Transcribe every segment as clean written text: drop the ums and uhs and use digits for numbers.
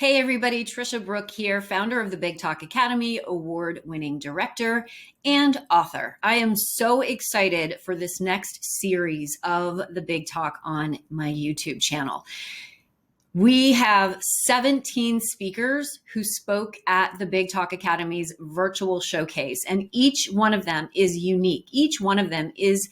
Hey everybody, Tricia Brouk here, founder of the Big Talk Academy, award-winning director and author. I am so excited for this next series of the Big Talk on my YouTube channel. We have 17 speakers who spoke at the Big Talk Academy's virtual showcase, and each one of them is unique. Each one of them is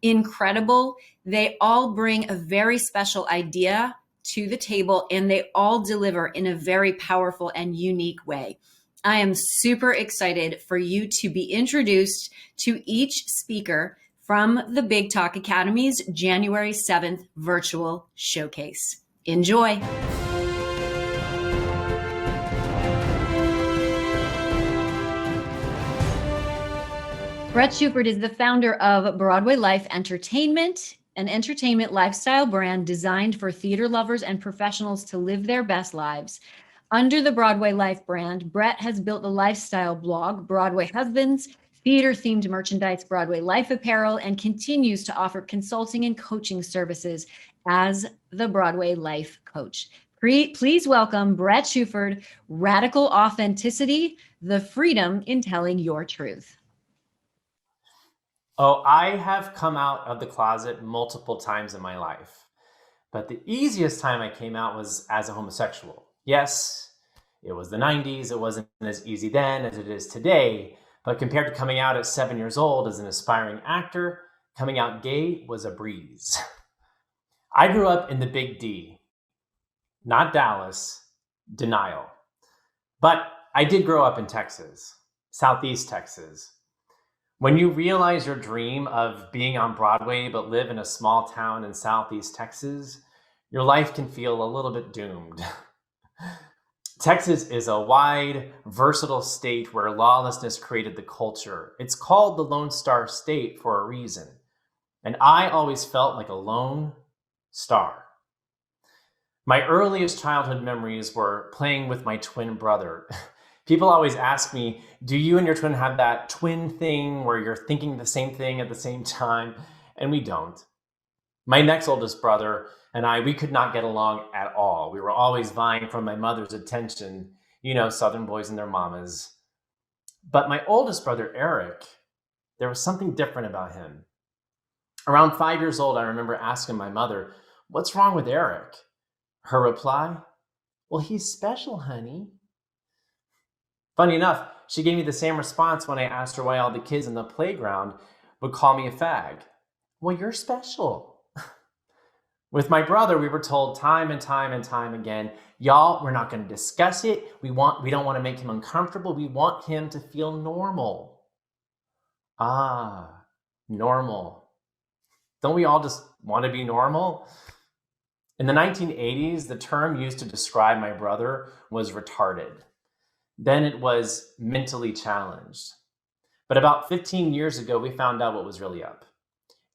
incredible. They all bring a very special idea to the table, and they all deliver in a very powerful and unique way. I am super excited for you to be introduced to each speaker from the Big Talk Academy's January 7th virtual showcase. Enjoy. Bret Shuford is the founder of BroadwayLife Entertainment, an entertainment lifestyle brand designed for theater lovers and professionals to live their best lives. Under the BroadwayLife brand, Bret has built a lifestyle blog, Broadway Husbands, theater-themed merchandise, BroadwayLife apparel, and continues to offer consulting and coaching services as the BroadwayLife coach. Please welcome Bret Shuford, Radical Authenticity, the freedom in telling your truth. Oh, I have come out of the closet multiple times in my life, but the easiest time I came out was as a homosexual. Yes, it was the 90s. It wasn't as easy then as it is today, but compared to coming out at 7 years old as an aspiring actor, coming out gay was a breeze. I grew up in the Big D, not Dallas, denial. But I did grow up in Texas, Southeast Texas. When you realize your dream of being on Broadway but live in a small town in Southeast Texas, your life can feel a little bit doomed. Texas is a wide, versatile state where lawlessness created the culture. It's called the Lone Star State for a reason. And I always felt like a lone star. My earliest childhood memories were playing with my twin brother. People always ask me, do you and your twin have that twin thing where you're thinking the same thing at the same time? And we don't. My next oldest brother and I, we could not get along at all. We were always vying for my mother's attention, you know, Southern boys and their mamas. But my oldest brother, Eric, there was something different about him. Around 5 years old, I remember asking my mother, what's wrong with Eric? Her reply, well, he's special, honey. Funny enough, she gave me the same response when I asked her why all the kids in the playground would call me a fag. Well, you're special. With my brother, we were told time and time again, y'all, we're not going to discuss it. We don't want to make him uncomfortable. We want him to feel normal. Ah, normal. Don't we all just want to be normal? In the 1980s, the term used to describe my brother was retarded. Then it was mentally challenged. But about 15 years ago, we found out what was really up.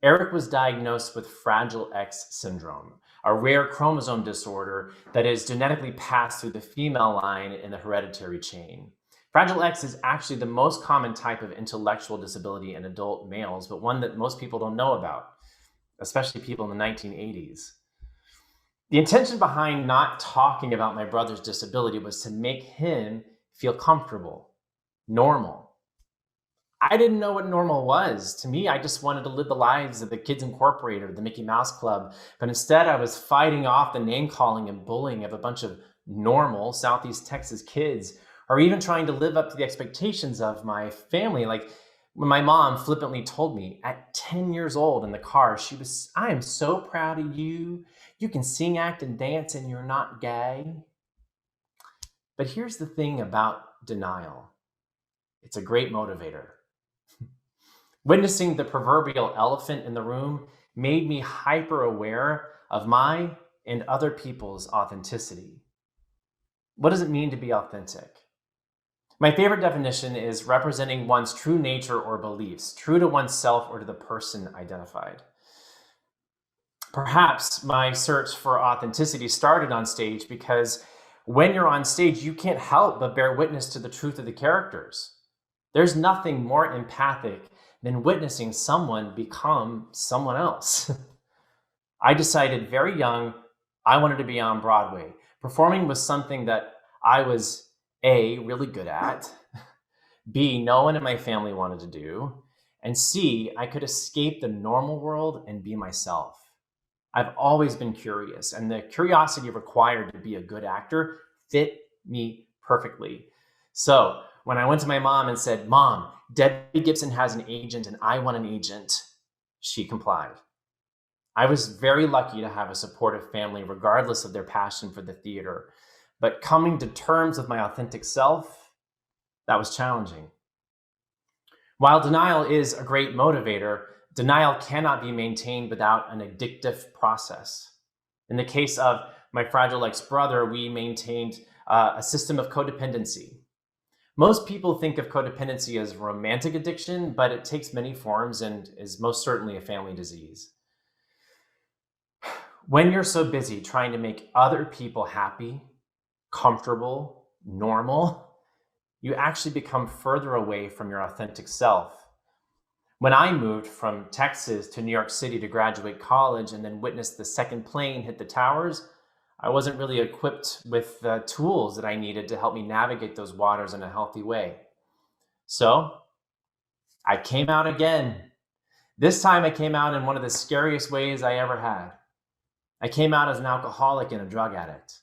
Eric was diagnosed with Fragile X syndrome, a rare chromosome disorder that is genetically passed through the female line in the hereditary chain. Fragile X is actually the most common type of intellectual disability in adult males, but one that most people don't know about, especially people in the 1980s. The intention behind not talking about my brother's disability was to make him feel comfortable, normal. I didn't know what normal was. To me, I just wanted to live the lives of the Kids Incorporated, the Mickey Mouse Club, but instead I was fighting off the name calling and bullying of a bunch of normal Southeast Texas kids, or even trying to live up to the expectations of my family. Like when my mom flippantly told me at 10 years old in the car, I am so proud of you. You can sing, act, and dance, and you're not gay. But here's the thing about denial. It's a great motivator. Witnessing the proverbial elephant in the room made me hyper aware of my and other people's authenticity. What does it mean to be authentic? My favorite definition is representing one's true nature or beliefs, true to oneself or to the person identified. Perhaps my search for authenticity started on stage because when you're on stage, you can't help but bear witness to the truth of the characters. There's nothing more empathic than witnessing someone become someone else. I decided very young I wanted to be on Broadway. Performing was something that I was A, really good at, B, no one in my family wanted to do, and C, I could escape the normal world and be myself. I've always been curious, and the curiosity required to be a good actor fit me perfectly. So when I went to my mom and said, "Mom, Debbie Gibson has an agent and I want an agent," she complied. I was very lucky to have a supportive family, regardless of their passion for the theater. But coming to terms with my authentic self, that was challenging. While denial is a great motivator, denial cannot be maintained without an addictive process. In the case of my fragile ex-brother, we maintained a system of codependency. Most people think of codependency as romantic addiction, but it takes many forms and is most certainly a family disease. When you're so busy trying to make other people happy, comfortable, normal, you actually become further away from your authentic self. When I moved from Texas to New York City to graduate college and then witnessed the second plane hit the towers, I wasn't really equipped with the tools that I needed to help me navigate those waters in a healthy way. So I came out again. This time I came out in one of the scariest ways I ever had. I came out as an alcoholic and a drug addict.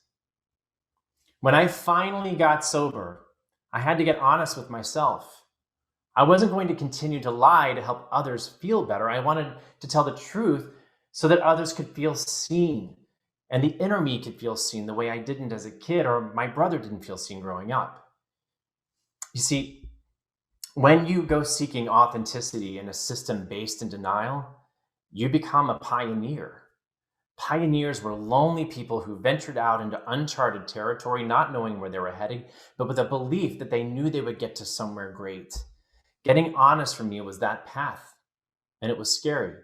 When I finally got sober, I had to get honest with myself. I wasn't going to continue to lie to help others feel better. I wanted to tell the truth so that others could feel seen and the inner me could feel seen the way I didn't as a kid or my brother didn't feel seen growing up. You see, when you go seeking authenticity in a system based in denial, you become a pioneer. Pioneers were lonely people who ventured out into uncharted territory, not knowing where they were heading, but with a belief that they knew they would get to somewhere great. Getting honest for me was that path, and it was scary.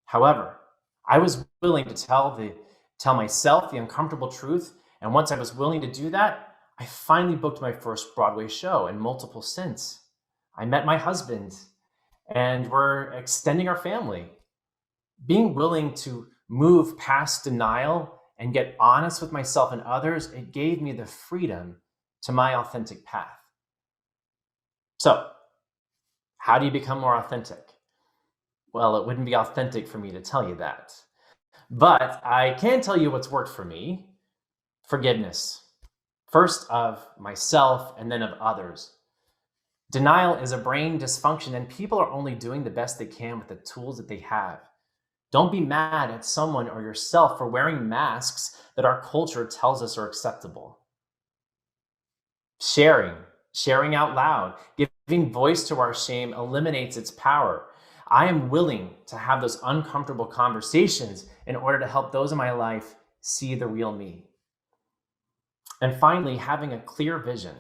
However, I was willing to tell myself the uncomfortable truth, and once I was willing to do that, I finally booked my first Broadway show and multiple since. I met my husband, and we're extending our family. Being willing to move past denial and get honest with myself and others, it gave me the freedom to my authentic path. So, how do you become more authentic? Well, it wouldn't be authentic for me to tell you that. But I can tell you what's worked for me. Forgiveness. First of myself and then of others. Denial is a brain dysfunction, and people are only doing the best they can with the tools that they have. Don't be mad at someone or yourself for wearing masks that our culture tells us are acceptable. Sharing out loud, giving voice to our shame eliminates its power. I am willing to have those uncomfortable conversations in order to help those in my life see the real me. And finally, having a clear vision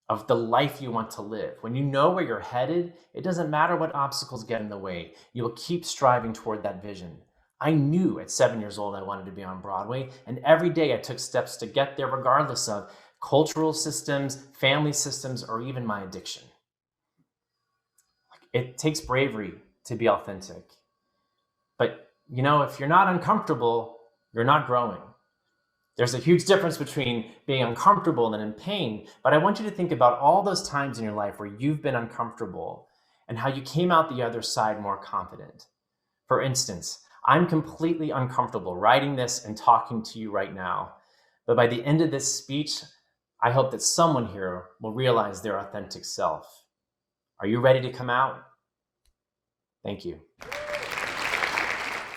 of the life you want to live. When you know where you're headed, it doesn't matter what obstacles get in the way. You will keep striving toward that vision. I knew at 7 years old I wanted to be on Broadway, and every day I took steps to get there regardless of cultural systems, family systems, or even my addiction. It takes bravery to be authentic. But, if you're not uncomfortable, you're not growing. There's a huge difference between being uncomfortable and in pain, but I want you to think about all those times in your life where you've been uncomfortable and how you came out the other side more confident. For instance, I'm completely uncomfortable writing this and talking to you right now, but by the end of this speech, I hope that someone here will realize their authentic self. Are you ready to come out? Thank you.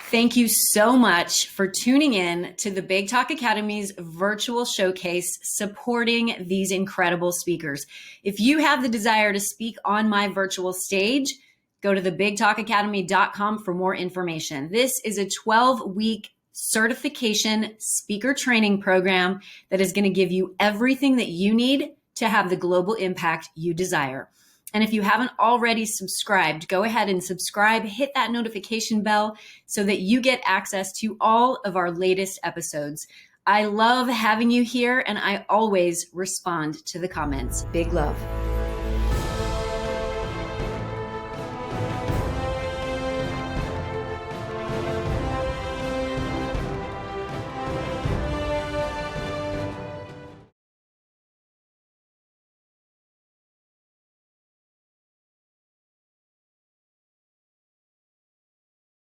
Thank you so much for tuning in to the Big Talk Academy's virtual showcase supporting these incredible speakers. If you have the desire to speak on my virtual stage, go to thebigtalkacademy.com for more information. This is a 12-week certification speaker training program that is going to give you everything that you need to have the global impact you desire. And if you haven't already subscribed, go ahead and subscribe, hit that notification bell so that you get access to all of our latest episodes. I love having you here, and I always respond to the comments. Big love.